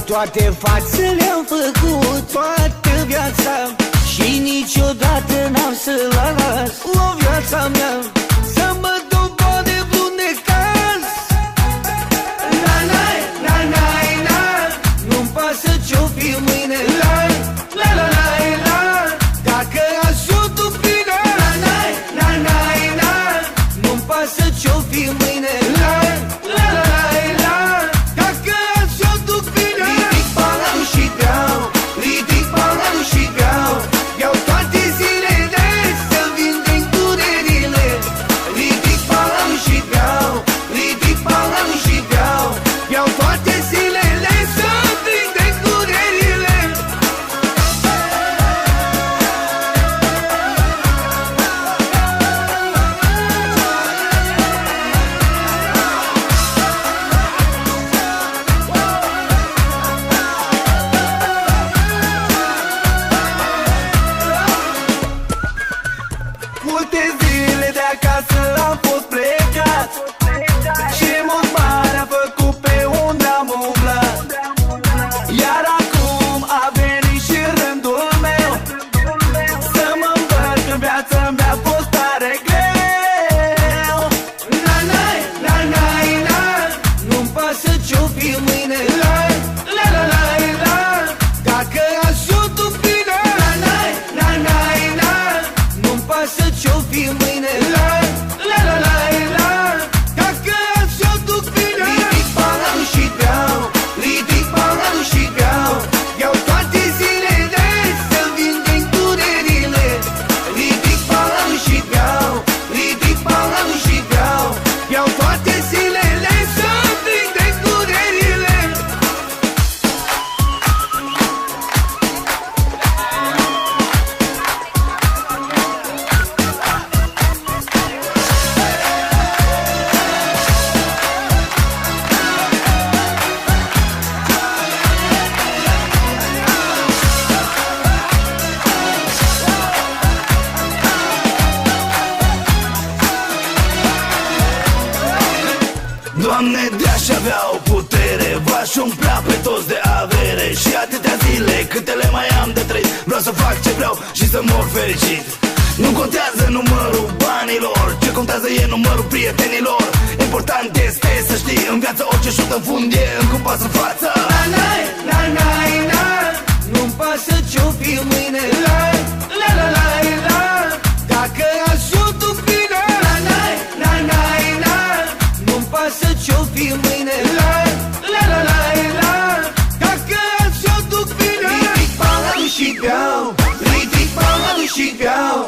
toate fațele le-am făcut toată viața și niciodată n-am să las o viața mea să mă duc de vreun necaz. La la la la la, nu-mi pasă ce-o fi mâine. La la la la la, dacă ajutul vine. La la la la la, nu-mi pasă ce-o fi mâine. La la la la la, dacă ajutul vine. Ridic paharul și beau, ridic paharul și beau, iau toate zilele să vindec durerile. Ridic paharul și beau, ridic paharul și beau, iau toate zilele să vindec durerile. Multe zile de acasă am fost plecat și mult mare a făcut pe unde am umblat. Iar acum a venit și rândul meu să mă învăț că viața mea a fost tare greu. La la la la la, nu-mi pasă ce-o fi mâine. La la la la la, dacă ajutul vine. La la la la la, nu-mi pasă ce-o fi mâine. La la la la la, dacă ajutul vine. Ridic paharul și beau, ridic paharul și beau, iau toate zilele să vindec durerile. Ridic paharul și beau, ridic paharul și beau, iau toate zilele să vindec durerile. Doamne, de-aș avea o putere, v-aș umplea pe toți de avere și atâtea zile câte le mai am de trăit, vreau să fac ce vreau și să mor fericit. Nu contează numărul banilor, ce contează e numărul prietenilor. Important este să știi în viață orice șut în fund e încă un pas în față. La la la la la, nu-mi pasă ce-o fi mâine. La la la la la, dacă ajutul vine. La la la la la, nu-mi pasă ce-o fi mâine. La la la la la, dacă ajutul vine. Ridic paharul și beau, ridic paharul și beau,